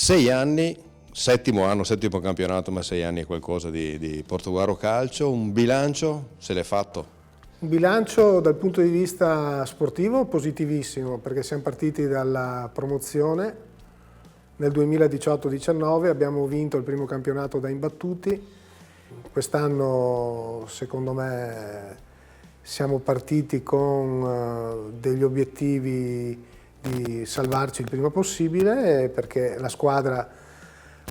6 anni, settimo anno, settimo campionato, ma 6 anni è qualcosa di Portogruaro Calcio. Un bilancio se l'è fatto? Un bilancio dal punto di vista sportivo positivissimo, perché siamo partiti dalla promozione. Nel 2018-19 abbiamo vinto il primo campionato da imbattuti. Quest'anno, secondo me, siamo partiti con degli obiettivi di salvarci il prima possibile, perché la squadra,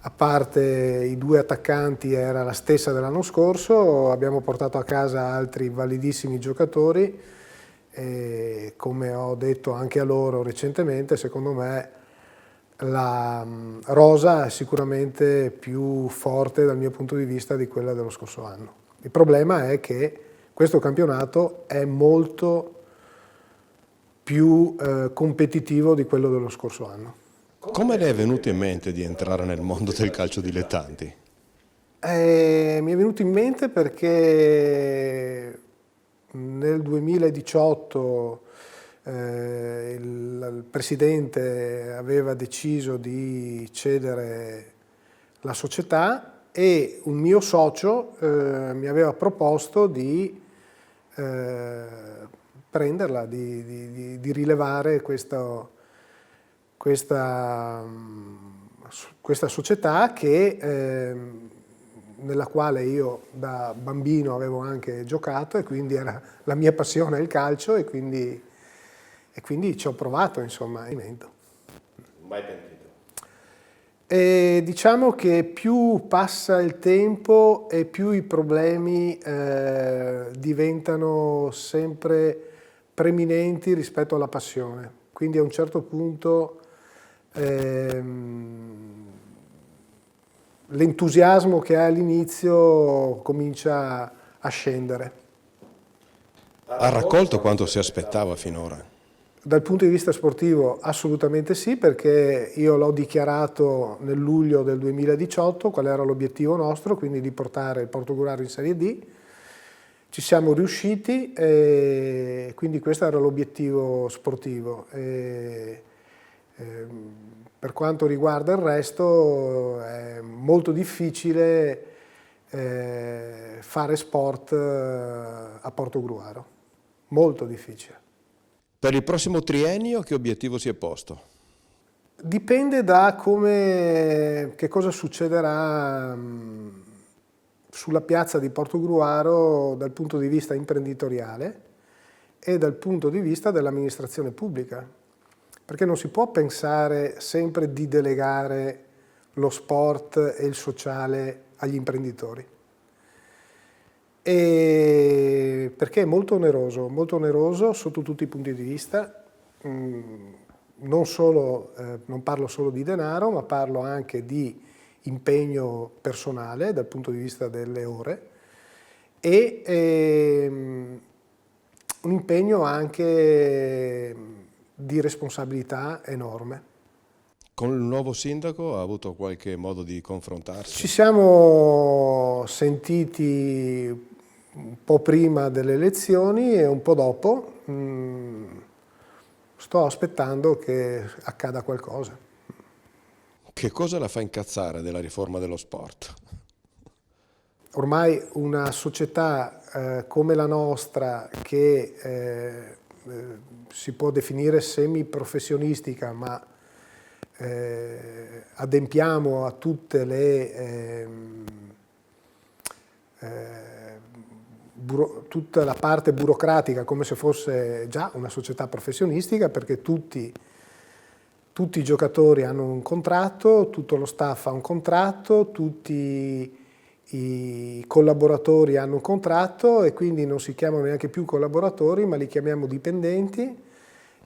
a parte i due attaccanti, era la stessa dell'anno scorso. Abbiamo portato a casa altri validissimi giocatori e, come ho detto anche a loro recentemente, secondo me la rosa è sicuramente più forte dal mio punto di vista di quella dello scorso anno. Il problema è che questo campionato è molto più competitivo di quello dello scorso anno. Come le è venuto in mente di entrare nel mondo del calcio dilettanti? Mi è venuto in mente perché nel 2018 il presidente aveva deciso di cedere la società e un mio socio mi aveva proposto di prenderla, di rilevare questa società nella quale io da bambino avevo anche giocato, e quindi era la mia passione il calcio, e quindi ci ho provato, insomma. Mai pentito? E diciamo che più passa il tempo e più i problemi diventano sempre preminenti rispetto alla passione. Quindi a un certo punto l'entusiasmo che hai all'inizio comincia a scendere. Ha raccolto quanto si aspettava finora? Dal punto di vista sportivo assolutamente sì, perché io l'ho dichiarato nel luglio del 2018 qual era l'obiettivo nostro, quindi di portare il Portogruaro in Serie D. Ci siamo riusciti e quindi questo era l'obiettivo sportivo. Per quanto riguarda il resto è molto difficile fare sport a Portogruaro, molto difficile. Per il prossimo triennio che obiettivo si è posto? Dipende da che cosa succederà sulla piazza di Portogruaro dal punto di vista imprenditoriale e dal punto di vista dell'amministrazione pubblica, perché non si può pensare sempre di delegare lo sport e il sociale agli imprenditori. Perché è molto oneroso sotto tutti i punti di vista. Non parlo solo di denaro, ma parlo anche di impegno personale dal punto di vista delle ore e un impegno anche di responsabilità enorme. Con il nuovo sindaco ha avuto qualche modo di confrontarsi? Ci siamo sentiti un po' prima delle elezioni e un po' dopo. Sto aspettando che accada qualcosa. Che cosa la fa incazzare della riforma dello sport? Ormai una società come la nostra, che si può definire semiprofessionistica, ma adempiamo a tutte tutta la parte burocratica come se fosse già una società professionistica, perché tutti i giocatori hanno un contratto, tutto lo staff ha un contratto, tutti i collaboratori hanno un contratto, e quindi non si chiamano neanche più collaboratori, ma li chiamiamo dipendenti,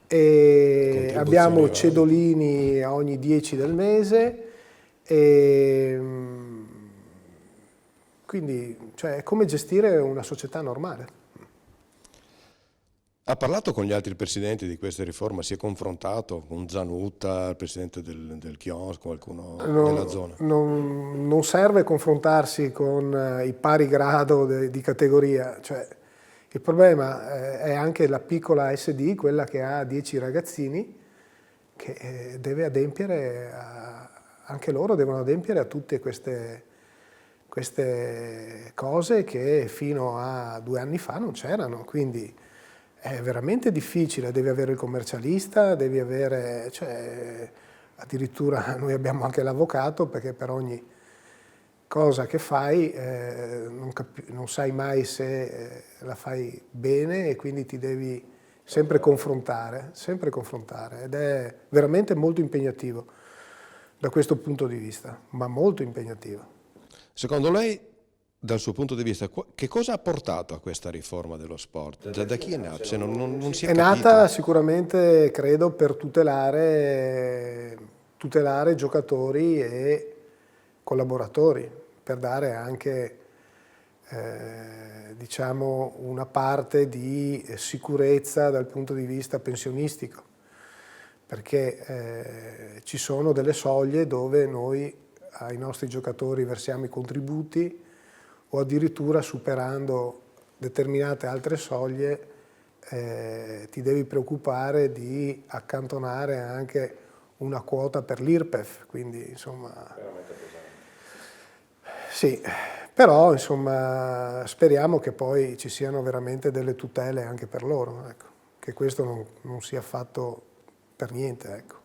e abbiamo cedolini a ogni 10 del mese, e quindi è come gestire una società normale. Ha parlato con gli altri presidenti di questa riforma? Si è confrontato con Zanutta, il presidente del chiosco, qualcuno della zona? Non serve confrontarsi con i pari grado di categoria. Il problema è anche la piccola SD, quella che ha 10 ragazzini, che deve adempiere anche loro devono adempiere a tutte queste cose che fino a 2 anni fa non c'erano, quindi è veramente difficile, devi avere il commercialista, devi avere, cioè, addirittura noi abbiamo anche l'avvocato, perché per ogni cosa che fai non sai mai se la fai bene, e quindi ti devi sempre confrontare, ed è veramente molto impegnativo da questo punto di vista, ma molto impegnativo. Secondo lei, dal suo punto di vista, che cosa ha portato a questa riforma dello sport? Da chi è nata? Se non si è capito. Nata sicuramente, credo, per tutelare giocatori e collaboratori, per dare anche diciamo una parte di sicurezza dal punto di vista pensionistico, perché ci sono delle soglie dove noi ai nostri giocatori versiamo i contributi, o addirittura superando determinate altre soglie ti devi preoccupare di accantonare anche una quota per l'IRPEF, quindi insomma sì, però insomma speriamo che poi ci siano veramente delle tutele anche per loro, ecco, che questo non sia fatto per niente, ecco.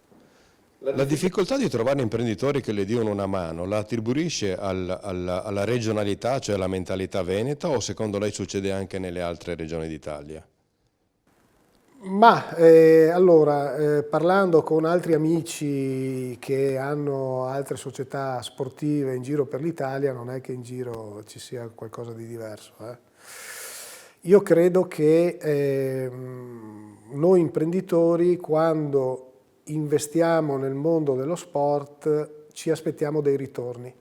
La difficoltà di trovare imprenditori che le diano una mano la attribuisce alla regionalità, cioè alla mentalità veneta, o secondo lei succede anche nelle altre regioni d'Italia? Ma allora, parlando con altri amici che hanno altre società sportive in giro per l'Italia, non è che in giro ci sia qualcosa di diverso. Io credo che noi imprenditori, quando investiamo nel mondo dello sport, ci aspettiamo dei ritorni.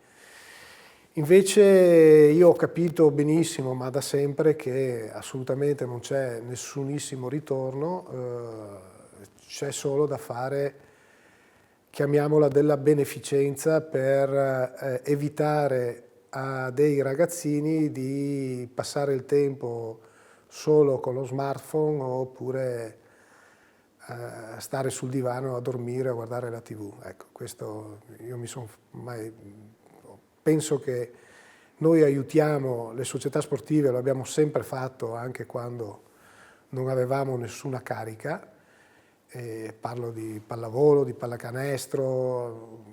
Invece io ho capito benissimo, ma da sempre, che assolutamente non c'è nessunissimo ritorno, c'è solo da fare, chiamiamola, della beneficenza, per evitare a dei ragazzini di passare il tempo solo con lo smartphone, oppure stare sul divano a dormire, a guardare la TV. Ecco, questo io penso che noi aiutiamo le società sportive, lo abbiamo sempre fatto anche quando non avevamo nessuna carica, parlo di pallavolo, di pallacanestro,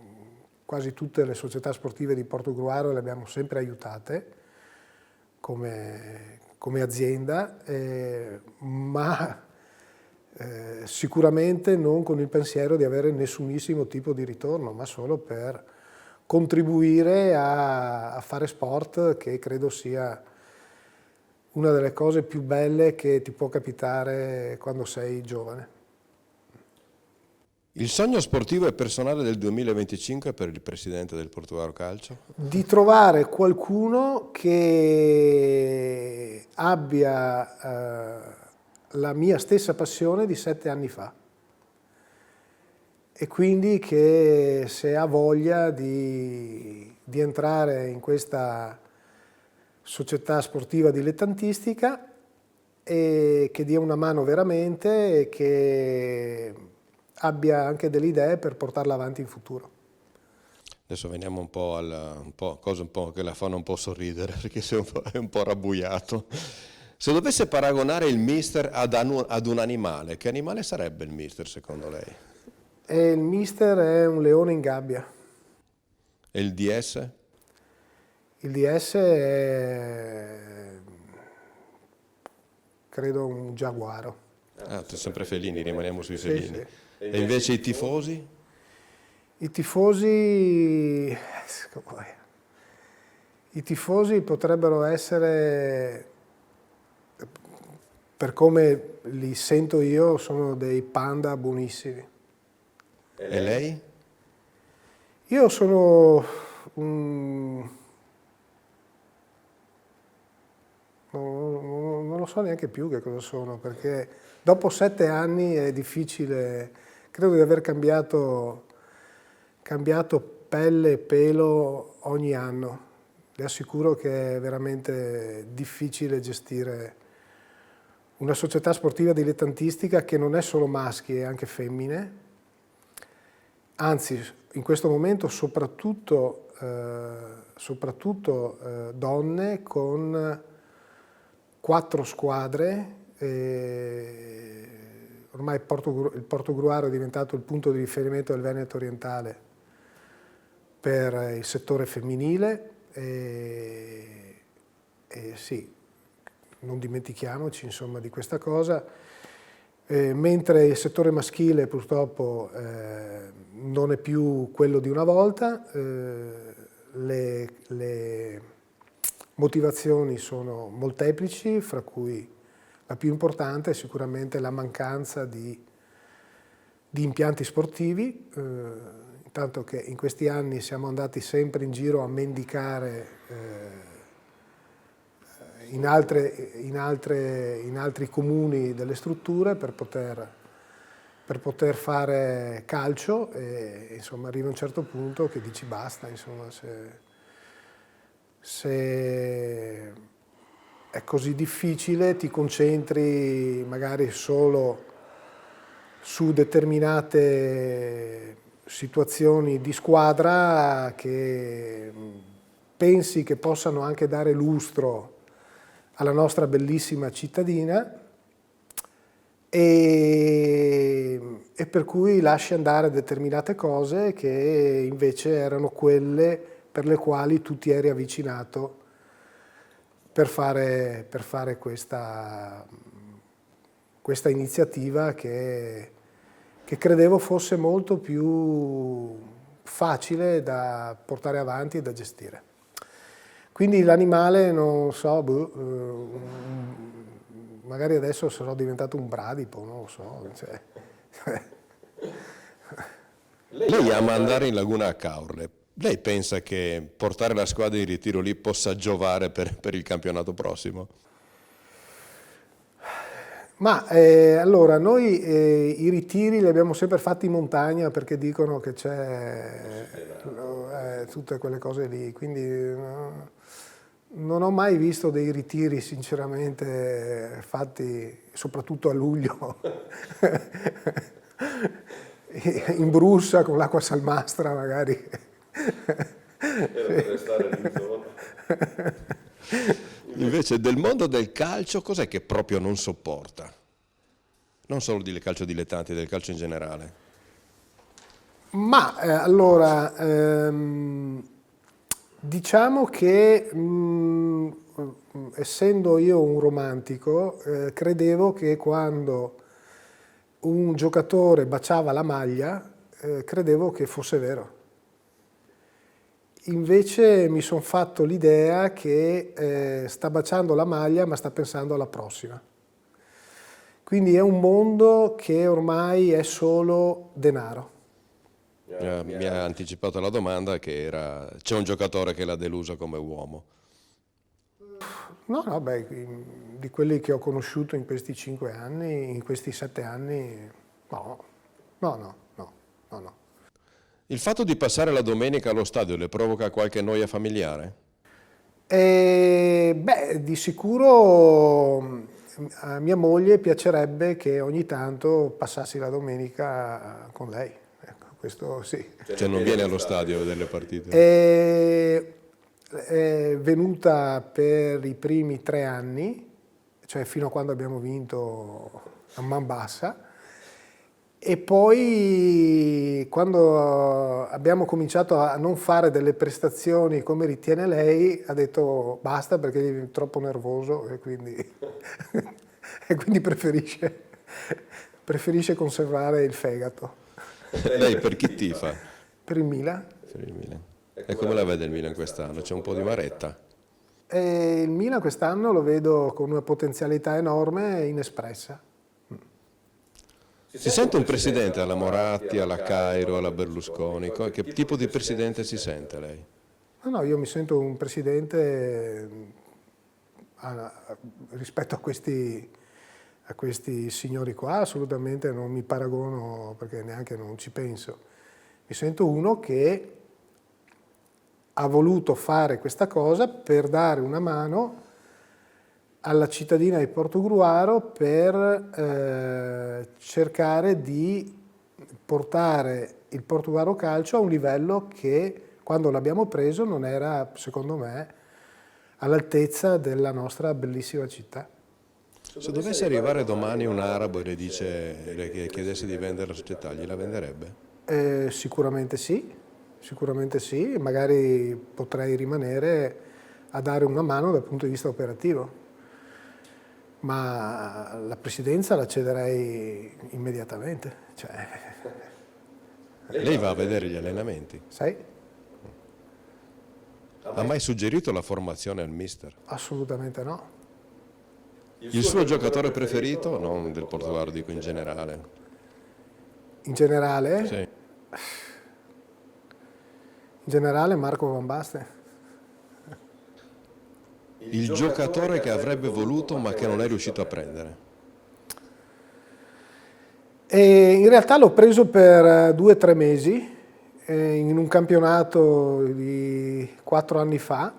quasi tutte le società sportive di Portogruaro le abbiamo sempre aiutate come azienda, ma sicuramente non con il pensiero di avere nessunissimo tipo di ritorno, ma solo per contribuire a fare sport, che credo sia una delle cose più belle che ti può capitare quando sei giovane. Il sogno sportivo e personale del 2025 per il presidente del Portogruaro Calcio? Di trovare qualcuno che abbia la mia stessa passione di 7 anni fa, e quindi che, se ha voglia di entrare in questa società sportiva dilettantistica, e che dia una mano veramente, e che abbia anche delle idee per portarla avanti in futuro. Adesso veniamo un po' cose un po' che la fanno un po' sorridere, perché è un po' rabbuiato. Se dovesse paragonare il mister ad un animale, che animale sarebbe il mister secondo lei? Il mister è un leone in gabbia. E il DS? Il DS è, credo, un giaguaro. Sempre felini, rimaniamo sui Sì, felini. sì. E invece i tifosi? I tifosi potrebbero essere, per come li sento io, sono dei panda buonissimi. E lei? Io sono non lo so neanche più che cosa sono, perché dopo 7 anni è difficile, credo di aver cambiato pelle e pelo ogni anno. Le assicuro che è veramente difficile gestire una società sportiva dilettantistica che non è solo maschi, è anche femmine. Anzi, in questo momento soprattutto donne con 4 squadre. Ormai il Portogruaro è diventato il punto di riferimento del Veneto orientale per il settore femminile e sì, non dimentichiamoci insomma di questa cosa, mentre il settore maschile purtroppo non è più quello di una volta, le motivazioni sono molteplici, fra cui la più importante è sicuramente la mancanza di impianti sportivi, intanto che in questi anni siamo andati sempre in giro a mendicare in altri comuni delle strutture per poter fare calcio e insomma arriva un certo punto che dici basta, insomma, se è così difficile ti concentri magari solo su determinate situazioni di squadra che pensi che possano anche dare lustro alla nostra bellissima cittadina e per cui lasci andare determinate cose che invece erano quelle per le quali tu ti eri avvicinato per fare questa iniziativa che credevo fosse molto più facile da portare avanti e da gestire. Quindi l'animale, non so, magari adesso sarò diventato un bradipo, non lo so. Cioè. Lei ama andare in Laguna a Caorle. Lei pensa che portare la squadra in ritiro lì possa giovare per il campionato prossimo? Ma allora, noi i ritiri li abbiamo sempre fatti in montagna perché dicono che c'è tutte quelle cose lì, quindi non ho mai visto dei ritiri sinceramente fatti soprattutto a luglio in Brussa con l'acqua salmastra magari. Invece del mondo del calcio cos'è che proprio non sopporta? Non solo del calcio dilettanti, del calcio in generale. Ma allora, diciamo che essendo io un romantico, credevo che quando un giocatore baciava la maglia, credevo che fosse vero. Invece mi sono fatto l'idea che sta baciando la maglia ma sta pensando alla prossima. Quindi è un mondo che ormai è solo denaro. Mi ha anticipato la domanda che era, c'è un giocatore che l'ha deluso come uomo? No, beh, di quelli che ho conosciuto in questi 5 anni, in questi 7 anni, no. Il fatto di passare la domenica allo stadio le provoca qualche noia familiare? Di sicuro a mia moglie piacerebbe che ogni tanto passassi la domenica con lei, ecco, questo sì. Cioè non viene allo stadio a vedere le partite? È venuta per i primi 3 anni, cioè fino a quando abbiamo vinto a man bassa, e poi quando abbiamo cominciato a non fare delle prestazioni come ritiene lei, ha detto basta perché è troppo nervoso e quindi, e quindi preferisce conservare il fegato. Lei per chi tifa? Per il Milan. Per il Milan. E come la vede il Milan quest'anno? C'è un po' di maretta? Il Milan quest'anno lo vedo con una potenzialità enorme e inespressa. Si sente un presidente alla Moratti, alla Cairo, alla Berlusconi? Che tipo di presidente si sente lei? No, io mi sento un presidente rispetto a questi signori qua, assolutamente non mi paragono perché neanche non ci penso. Mi sento uno che ha voluto fare questa cosa per dare una mano alla cittadina di Portogruaro per cercare di portare il Portogruaro Calcio a un livello che quando l'abbiamo preso non era, secondo me, all'altezza della nostra bellissima città. Se dovesse arrivare domani un arabo e le chiedesse di vendere la società, gliela venderebbe? Sicuramente sì, magari potrei rimanere a dare una mano dal punto di vista operativo, ma la presidenza la cederei immediatamente. Cioè, Lei va a vedere gli allenamenti? sai? Ha mai suggerito la formazione al mister? Assolutamente no. Il suo giocatore preferito? Non del Portogallo, dico in generale. In generale, Sì. Marco Van Basten. Il giocatore che avrebbe voluto ma che non è riuscito a prendere. E in realtà l'ho preso per 2 o 3 mesi in un campionato di 4 anni fa,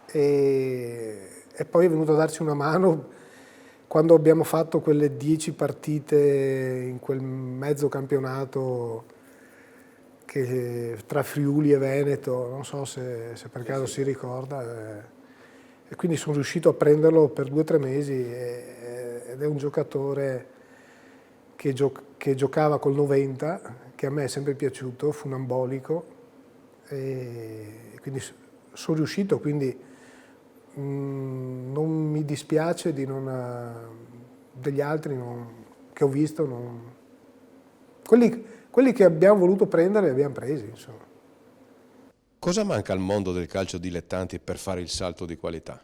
e poi è venuto a darci una mano quando abbiamo fatto quelle 10 partite in quel mezzo campionato tra Friuli e Veneto, non so se per caso si ricorda. E quindi sono riuscito a prenderlo per 2 o 3 mesi ed è un giocatore che giocava col 90, che a me è sempre piaciuto, funambolico, e quindi sono riuscito, quindi non mi dispiace degli altri che ho visto, quelli che abbiamo voluto prendere li abbiamo presi, insomma. Cosa manca al mondo del calcio dilettanti per fare il salto di qualità?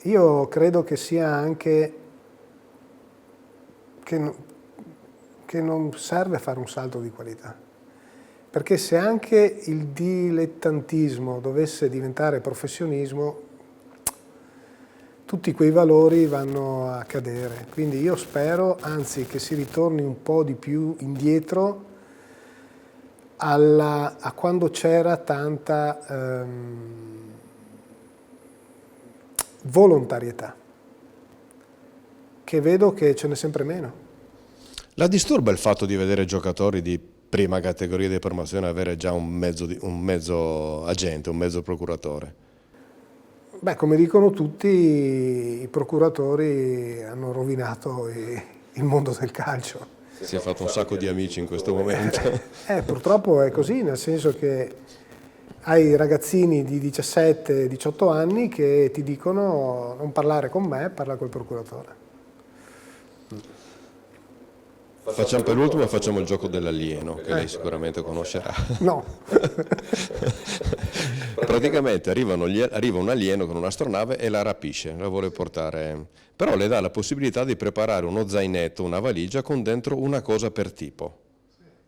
Io credo che sia anche che non serve fare un salto di qualità, perché se anche il dilettantismo dovesse diventare professionismo, tutti quei valori vanno a cadere. Quindi io spero, anzi, che si ritorni un po' di più indietro a quando c'era tanta volontarietà, che vedo che ce n'è sempre meno. La disturba il fatto di vedere giocatori di prima categoria di promozione avere già un mezzo agente, un mezzo procuratore? Beh, come dicono tutti, i procuratori hanno rovinato il mondo del calcio. Si è fatto un sacco di amici in questo momento. Purtroppo è così, nel senso che hai ragazzini di 17-18 anni che ti dicono non parlare con me, parla col procuratore. Facciamo per ultimo facciamo il gioco dell'alieno, che lei sicuramente conoscerà. No. Praticamente arriva un alieno con un'astronave e la rapisce, la vuole portare, però le dà la possibilità di preparare uno zainetto, una valigia con dentro una cosa per tipo.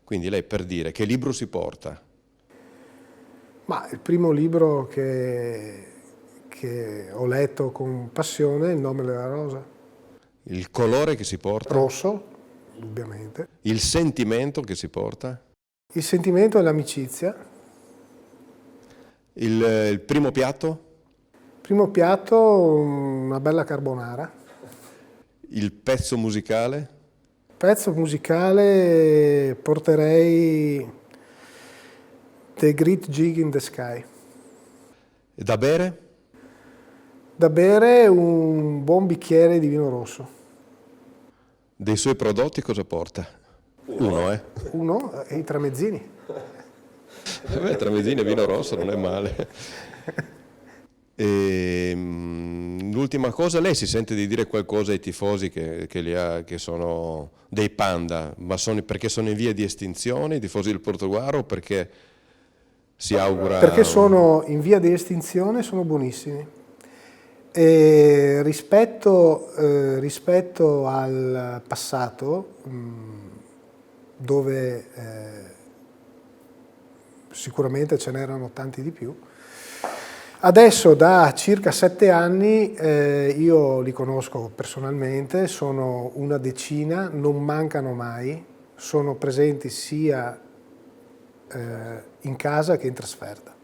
Quindi lei, per dire, che libro si porta? Ma il primo libro che ho letto con passione è Il nome della rosa. Il colore che si porta? Rosso, indubbiamente. Il sentimento che si porta? Il sentimento è l'amicizia. Il primo piatto? Primo piatto, una bella carbonara. Il pezzo musicale? Pezzo musicale porterei The Great Gig in the Sky. E da bere? Da bere un buon bicchiere di vino rosso. Dei suoi prodotti cosa porta? Uno, eh? Uno e i tramezzini. Beh, tramezzini e vino rosso non è male. L'ultima cosa, lei si sente di dire qualcosa ai tifosi che sono dei panda, ma perché sono in via di estinzione, i tifosi del Portogallo, o perché si augura... Perché sono in via di estinzione, sono buonissimi. E rispetto al passato, dove sicuramente ce n'erano tanti di più, adesso da circa 7 anni io li conosco personalmente, sono una decina, non mancano mai, sono presenti sia in casa che in trasferta.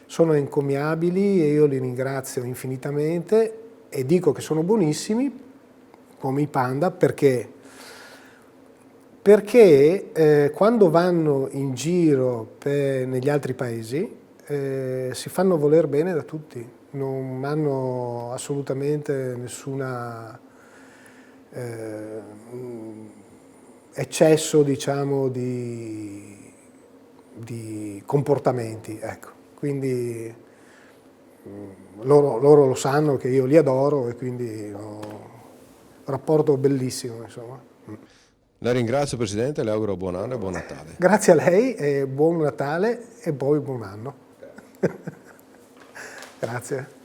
sono encomiabili e io li ringrazio infinitamente e dico che sono buonissimi come i panda perché quando vanno in giro negli altri paesi si fanno voler bene da tutti, non hanno assolutamente nessuna eccesso, diciamo, di comportamenti, ecco. Quindi loro lo sanno che io li adoro e quindi ho un rapporto bellissimo, insomma. La ringrazio Presidente, le auguro buon anno e buon Natale. Grazie a lei e buon Natale e poi buon anno. Grazie.